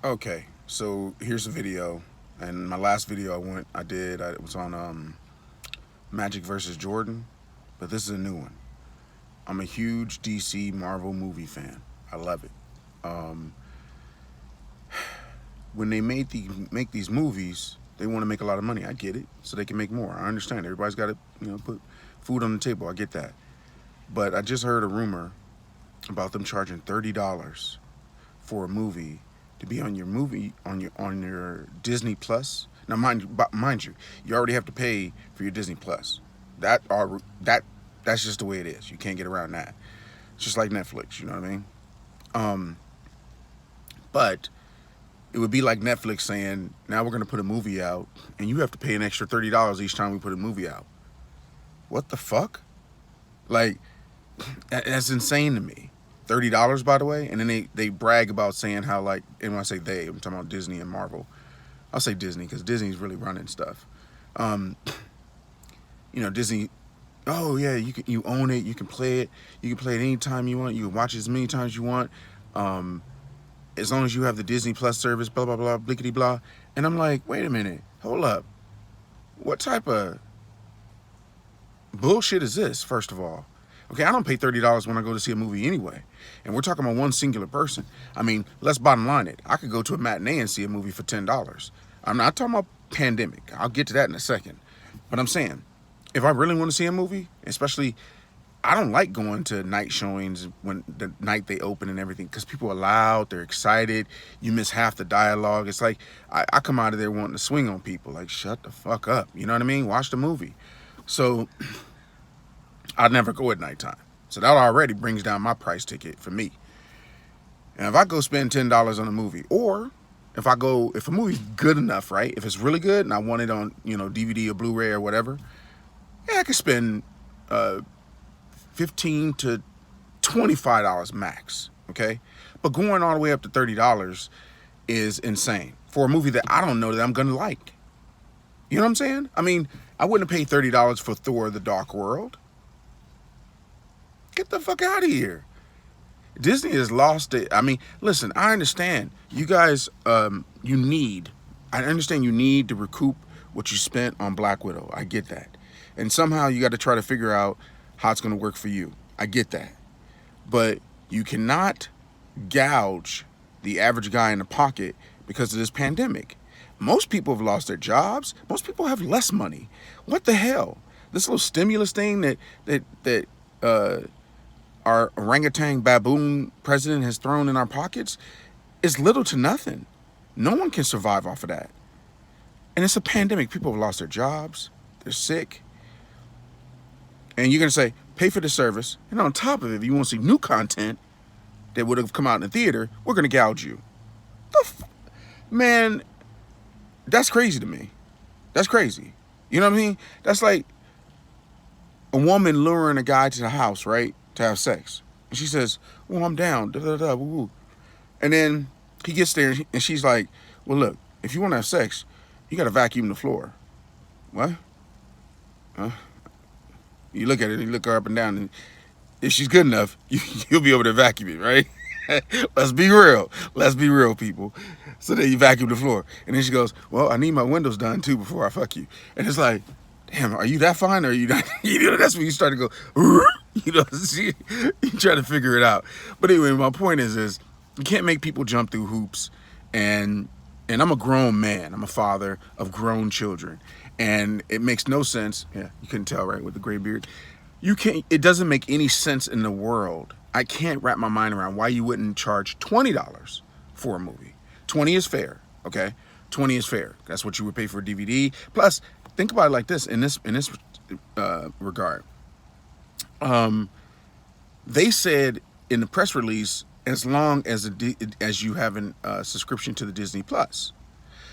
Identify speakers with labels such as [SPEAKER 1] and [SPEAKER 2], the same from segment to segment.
[SPEAKER 1] Okay, so here's a video, and my last video it was on Magic versus Jordan, but this is a new one. I'm a huge DC Marvel movie fan. I love it. Um, when they make these movies, they want to make a lot of money. I get it, so they can make more. I understand. Everybody's got to put food on the table. I get that, but I just heard a rumor about them charging $30 for a movie to be on your Disney Plus. Now, mind you, you already have to pay for your Disney Plus. That's just the way it is. You can't get around that. It's just like Netflix. You know what I mean? Um, but it would be like Netflix saying, now we're going to put a movie out, and you have to pay an extra $30 each time we put a movie out. What the fuck? Like, that's insane to me. $30, by the way, and then they brag about saying how, like, and when I say they, I'm talking about Disney and Marvel. I'll say Disney because Disney's really running stuff. Um, Disney. Oh yeah, you own it. You can play it. You can play it anytime you want. You can watch it as many times you want. Um, as long as you have the Disney Plus service. Blah blah blah. Blickety blah. And I'm like, wait a minute. Hold up. What type of bullshit is this? First of all. Okay, I don't pay $30 when I go to see a movie anyway. And we're talking about one singular person. I mean, let's bottom line it. I could go to a matinee and see a movie for $10. I'm not talking about pandemic. I'll get to that in a second. But I'm saying, if I really want to see a movie, especially, I don't like going to night showings when the night they open and everything, because people are loud, they're excited, you miss half the dialogue. It's like, I come out of there wanting to swing on people. Like, shut the fuck up. You know what I mean? Watch the movie. So I never go at nighttime. So that already brings down my price ticket for me. And if I go spend $10 on a movie, or if a movie's good enough, right? If it's really good and I want it on, DVD or Blu-ray or whatever, yeah, I could spend $15 to $25 max, okay? But going all the way up to $30 is insane for a movie that I don't know that I'm gonna like. You know what I'm saying? I mean, I wouldn't pay $30 for Thor: The Dark World. Get the fuck out of here. Disney has lost it. I mean, listen, I understand. You guys, I understand you need to recoup what you spent on Black Widow. I get that. And somehow you got to try to figure out how it's going to work for you. I get that. But you cannot gouge the average guy in the pocket because of this pandemic. Most people have lost their jobs. Most people have less money. What the hell? This little stimulus thing that our orangutan baboon president has thrown in our pockets is little to nothing. No one can survive off of that. And it's a pandemic. People have lost their jobs. They're sick. And you're going to say, pay for the service. And on top of it, if you want to see new content that would have come out in the theater, we're going to gouge you. Man, that's crazy to me. That's crazy. You know what I mean? That's like a woman luring a guy to the house, right? To have sex. And she says, well, I'm down. Da, da, da, woo, woo. And then he gets there and she's like, well, look, if you want to have sex, you got to vacuum the floor. What? Huh? You look at it, you look her up and down, and if she's good enough, you'll be able to vacuum it, right? Let's be real. Let's be real, people. So then you vacuum the floor. And then she goes, well, I need my windows done too before I fuck you. And it's like, damn, are you that fine or are you not? That's when you start to go, you try to figure it out. But anyway, my point is you can't make people jump through hoops. And I'm a grown man. I'm a father of grown children. And it makes no sense. Yeah, you couldn't tell, right, with the gray beard. It doesn't make any sense in the world. I can't wrap my mind around why you wouldn't charge $20 for a movie. 20 is fair, okay? 20 is fair. That's what you would pay for a DVD. Plus, think about it like this, in this regard. They said in the press release, as long as you have a subscription to the Disney Plus.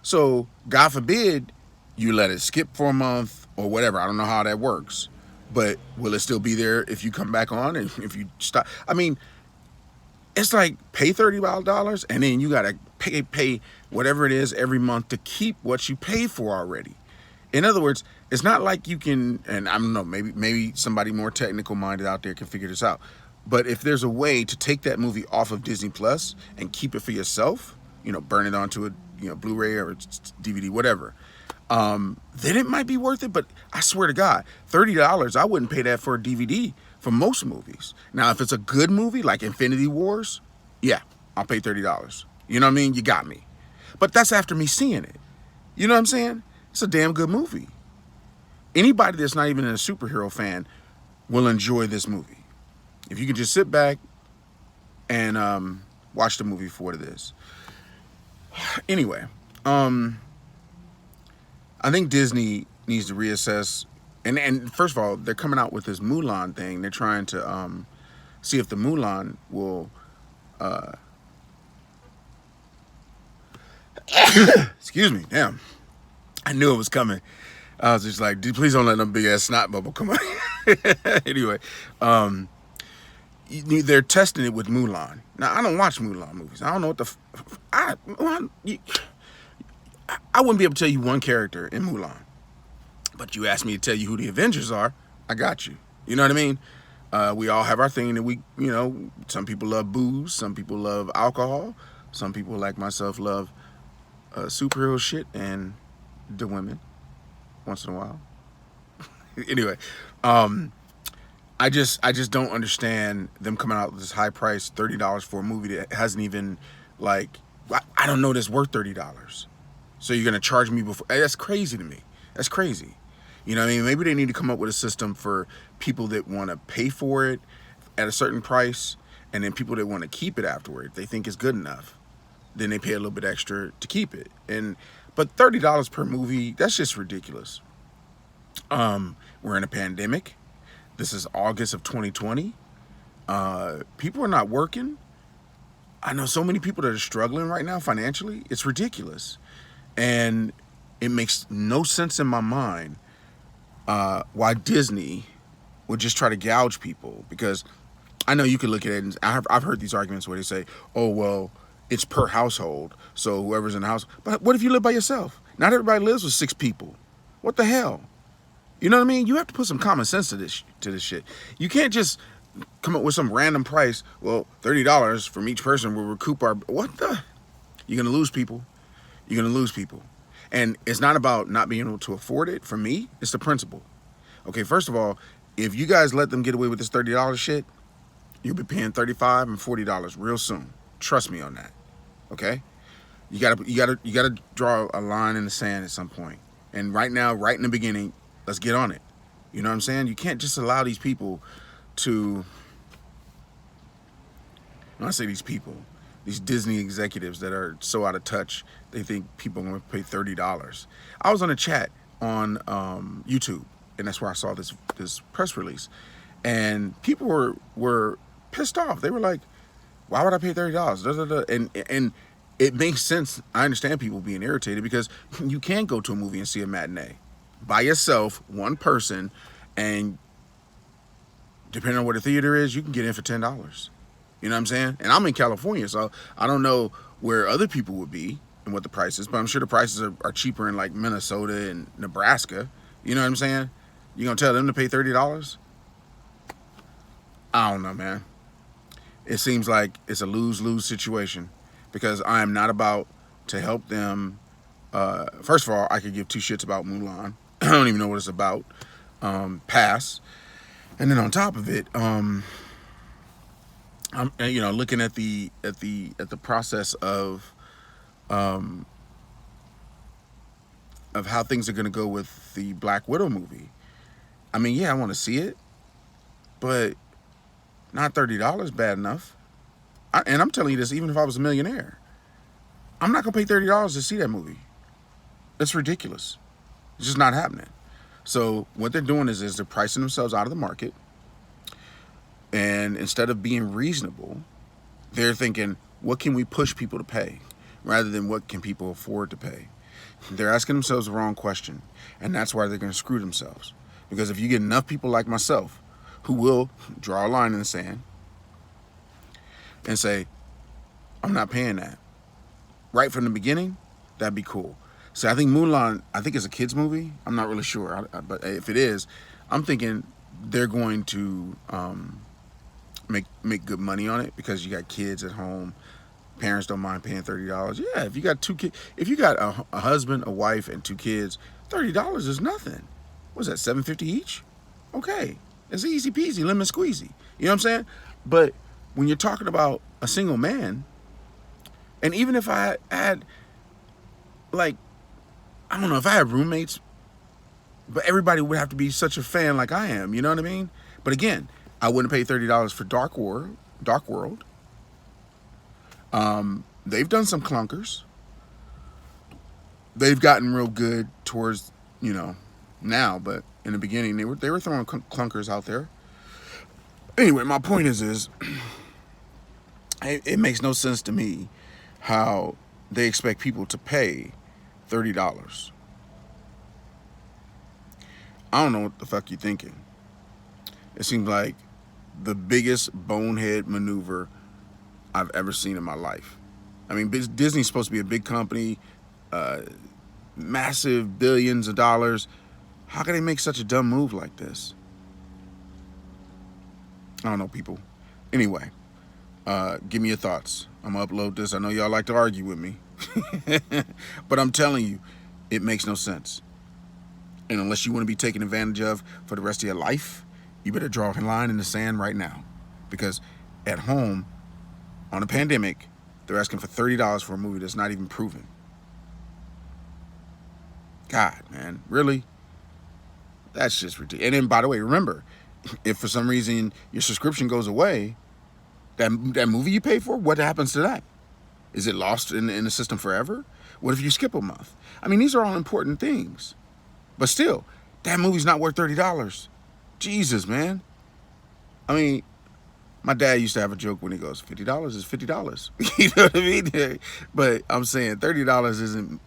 [SPEAKER 1] So, God forbid, you let it skip for a month or whatever. I don't know how that works. But will it still be there if you come back on and if you stop? I mean, it's like pay $30 and then you got to pay whatever it is every month to keep what you paid for already. In other words, it's not like you can, and I don't know, maybe somebody more technical minded out there can figure this out. But if there's a way to take that movie off of Disney Plus and keep it for yourself, burn it onto a Blu-ray or DVD, whatever. Then it might be worth it. But I swear to God, $30, I wouldn't pay that for a DVD for most movies. Now, if it's a good movie like Infinity Wars, yeah, I'll pay $30. You know what I mean? You got me. But that's after me seeing it. You know what I'm saying? It's a damn good movie. Anybody that's not even a superhero fan will enjoy this movie. If you can just sit back and watch the movie for what it is. Anyway, I think Disney needs to reassess. And first of all, they're coming out with this Mulan thing. They're trying to see if the Mulan will... excuse me, damn. I knew it was coming. I was just like, dude, please don't let no big ass snot bubble come out. Anyway, they're testing it with Mulan. Now, I don't watch Mulan movies. I don't know what the... I wouldn't be able to tell you one character in Mulan. But you asked me to tell you who the Avengers are, I got you. You know what I mean? We all have our thing that we, some people love booze. Some people love alcohol. Some people, like myself, love superhero shit and the women once in a while. Anyway, I just don't understand them coming out with this high price, $30 for a movie that hasn't even, like, I don't know that's worth $30. So you're gonna charge me before? That's crazy to me. That's crazy. You know what I mean? Maybe they need to come up with a system for people that want to pay for it at a certain price, and then people that want to keep it afterward. If they think it's good enough, then they pay a little bit extra to keep it. But $30 per movie, that's just ridiculous. We're in a pandemic. This is August of 2020. People are not working. I know so many people that are struggling right now financially. It's ridiculous. And it makes no sense in my mind why Disney would just try to gouge people. Because I know you could look at it, and I've heard these arguments where they say, oh, well, it's per household, so whoever's in the house. But what if you live by yourself? Not everybody lives with 6 people. What the hell? You know what I mean? You have to put some common sense to this shit. You can't just come up with some random price. Well, $30 from each person will recoup our... What the... You're going to lose people. You're going to lose people. And it's not about not being able to afford it. For me, it's the principle. Okay, first of all, if you guys let them get away with this $30 shit, you'll be paying $35 and $40 real soon. Trust me on that. Okay? You gotta draw a line in the sand at some point. And right now, right in the beginning, let's get on it. You know what I'm saying? You can't just allow these people to... When I say these people, these Disney executives that are so out of touch, they think people are going to pay $30. I was on a chat on YouTube, and that's where I saw this press release. And people were pissed off. They were like, why would I pay $30? Da, da, da. And it makes sense. I understand people being irritated because you can't go to a movie and see a matinee by yourself, one person, and depending on what the theater is, you can get in for $10. You know what I'm saying? And I'm in California, so I don't know where other people would be and what the price is, but I'm sure the prices are cheaper in like Minnesota and Nebraska. You know what I'm saying? You gonna tell them to pay $30? I don't know, man. It seems like it's a lose-lose situation because I am not about to help them. First of all, I could give 2 shits about Mulan. I don't even know what it's about. Pass. And then on top of it, I'm looking at the process of how things are going to go with the Black Widow movie. I mean, yeah, I want to see it, but not $30 bad enough. And I'm telling you this, even if I was a millionaire, I'm not going to pay $30 to see that movie. That's ridiculous. It's just not happening. So what they're doing is they're pricing themselves out of the market. And instead of being reasonable, they're thinking, what can we push people to pay rather than what can people afford to pay? They're asking themselves the wrong question. And that's why they're going to screw themselves. Because if you get enough people like myself who will draw a line in the sand and say, I'm not paying that. Right from the beginning, that'd be cool. So I think Mulan, I think it's a kid's movie. I'm not really sure. But if it is, I'm thinking they're going to make good money on it because you got kids at home. Parents don't mind paying $30. Yeah, if you got two kids, if you got a husband, a wife, and two kids, $30 is nothing. What's that, $7.50 each? Okay, it's easy peasy, lemon squeezy. You know what I'm saying? But when you're talking about a single man, and even if I had, like, I don't know, if I had roommates, but everybody would have to be such a fan like I am. You know what I mean? But again, I wouldn't pay $30 for Dark World. They've done some clunkers. They've gotten real good towards, now, but in the beginning they were throwing clunkers out there. Anyway, my point is it makes no sense to me how they expect people to pay $30. I don't know what the fuck you're thinking. It seems like the biggest bonehead maneuver I've ever seen in my life. I mean, Disney's supposed to be a big company, massive billions of dollars. How can they make such a dumb move like this? I don't know, people. Anyway, give me your thoughts. I'm gonna upload this. I know y'all like to argue with me, but I'm telling you, it makes no sense. And unless you want to be taken advantage of for the rest of your life, you better draw a line in the sand right now. Because at home, on a pandemic, they're asking for $30 for a movie that's not even proven. God, man, really? That's just ridiculous. And then, by the way, remember, if for some reason your subscription goes away, that movie you paid for, what happens to that? Is it lost in the system forever? What if you skip a month? I mean, these are all important things. But still, that movie's not worth $30. Jesus, man. I mean, my dad used to have a joke when he goes, $50 is $50. You know what I mean? But I'm saying $30 isn't,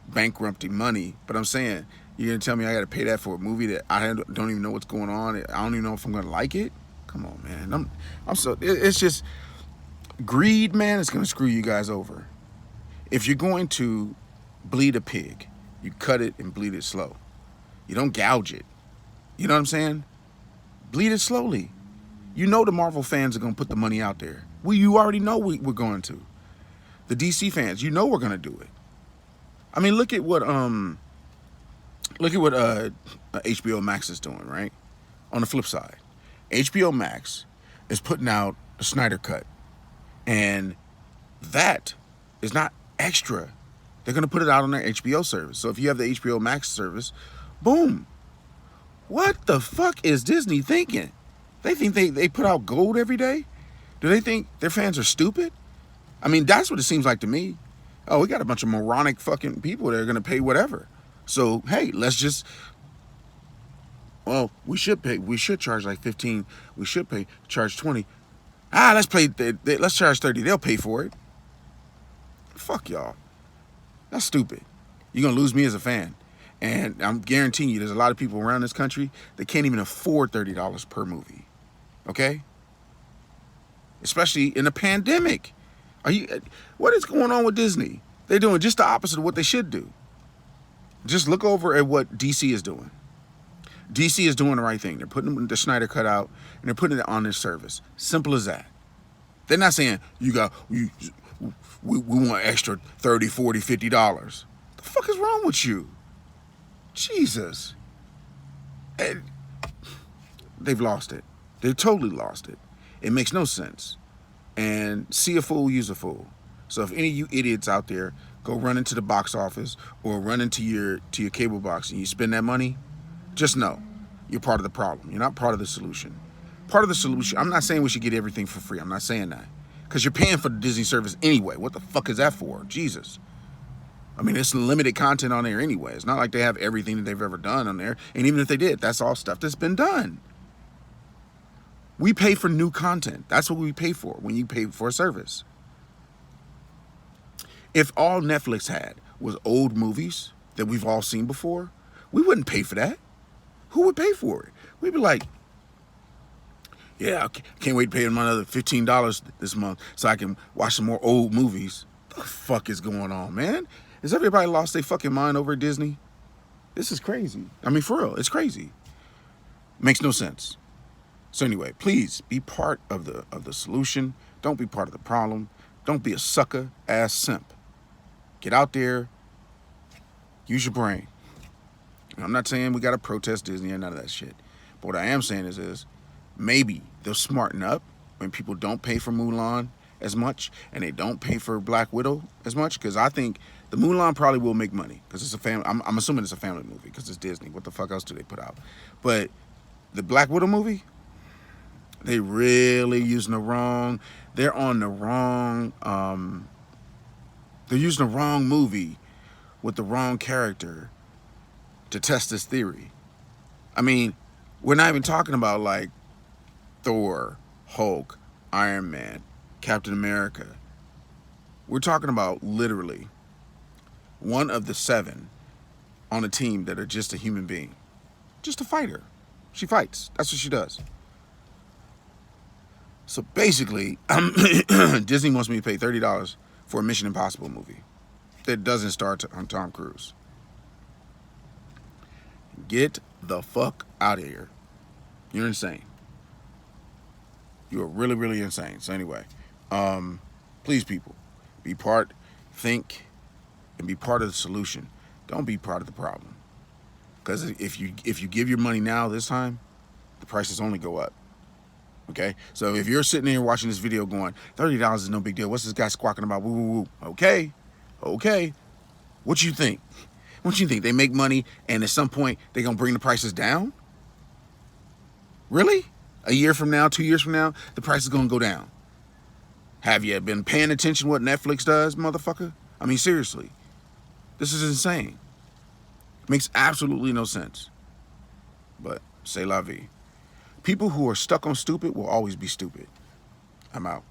[SPEAKER 1] bankrupting money. But I'm saying, you're going to tell me I got to pay that for a movie that I don't even know what's going on. I don't even know if I'm going to like it. Come on, man. It's just greed, man. It's going to screw you guys over. If you're going to bleed a pig, you cut it and bleed it slow. You don't gouge it. You know what I'm saying? Bleed it slowly. You know the Marvel fans are going to put the money out there. You already know we're going to. The DC fans, you know we're going to do it. I mean, look at what HBO Max is doing, right? On the flip side, HBO Max is putting out the Snyder Cut. And that is not extra. They're going to put it out on their HBO service. So if you have the HBO Max service, boom. What the fuck is Disney thinking? They think they put out gold every day? Do they think their fans are stupid? I mean, that's what it seems like to me. Oh, we got a bunch of moronic fucking people that are going to pay whatever. So, hey, let's just... Well, we should charge like 15. We should charge 20. Let's charge 30. They'll pay for it. Fuck y'all. That's stupid. You're going to lose me as a fan. And I'm guaranteeing you there's a lot of people around this country that can't even afford $30 per movie. Okay? Especially in a pandemic. What is going on with Disney? They're doing just the opposite of what they should do. Just look over at what DC is doing. DC is doing the right thing. They're putting the Snyder Cut out and they're putting it on their service. Simple as that. They're not saying we want extra $30, $40, $50. The fuck is wrong with you? Jesus. And they've lost it. They've totally lost it. It makes no sense. And see a fool, use a fool. So if any of you idiots out there go run into the box office or run into your cable box and you spend that money, just know you're part of the problem. You're not part of the solution. Part of the solution, I'm not saying we should get everything for free. I'm not saying that. Because you're paying for the Disney service anyway. What the fuck is that for? Jesus. I mean, it's limited content on there anyway. It's not like they have everything that they've ever done on there. And even if they did, that's all stuff that's been done. We pay for new content. That's what we pay for when you pay for a service. If all Netflix had was old movies that we've all seen before, we wouldn't pay for that. Who would pay for it? We'd be like, yeah, I can't wait to pay them another $15 this month so I can watch some more old movies. What the fuck is going on, man? Has everybody lost their fucking mind over Disney? This is crazy. I mean, for real, it's crazy. Makes no sense. So anyway, please be part of the solution. Don't be part of the problem. Don't be a sucker ass simp. Get out there, use your brain. I'm not saying we gotta protest Disney or none of that shit. But what I am saying is maybe they'll smarten up when people don't pay for Mulan as much and they don't pay for Black Widow as much. Because I think the Mulan probably will make money because it's a family. I'm assuming it's a family movie because it's Disney. What the fuck else do they put out? But the Black Widow movie, they really using the wrong. They're on the wrong. They're using the wrong movie with the wrong character to test this theory. I mean, we're not even talking about like Thor, Hulk, Iron Man, Captain America. We're talking about literally one of the 7 on a team that are just a human being, just a fighter. She fights. That's what she does. So basically, Disney wants me to pay $30 for a Mission Impossible movie that doesn't star Tom Cruise. Get the fuck out of here. You're insane. You are really, really insane. So anyway, please, people, think, and be part of the solution. Don't be part of the problem. Because if you give your money now this time, the prices only go up. Okay? So if you're sitting there watching this video going, $30 is no big deal. What's this guy squawking about? Woo, woo, woo. Okay. What you think? What you think? They make money and at some point they're going to bring the prices down? Really? A year from now, 2 years from now, the price is going to go down. Have you been paying attention what Netflix does, motherfucker? I mean, seriously. This is insane. Makes absolutely no sense. But c'est la vie. People who are stuck on stupid will always be stupid. I'm out.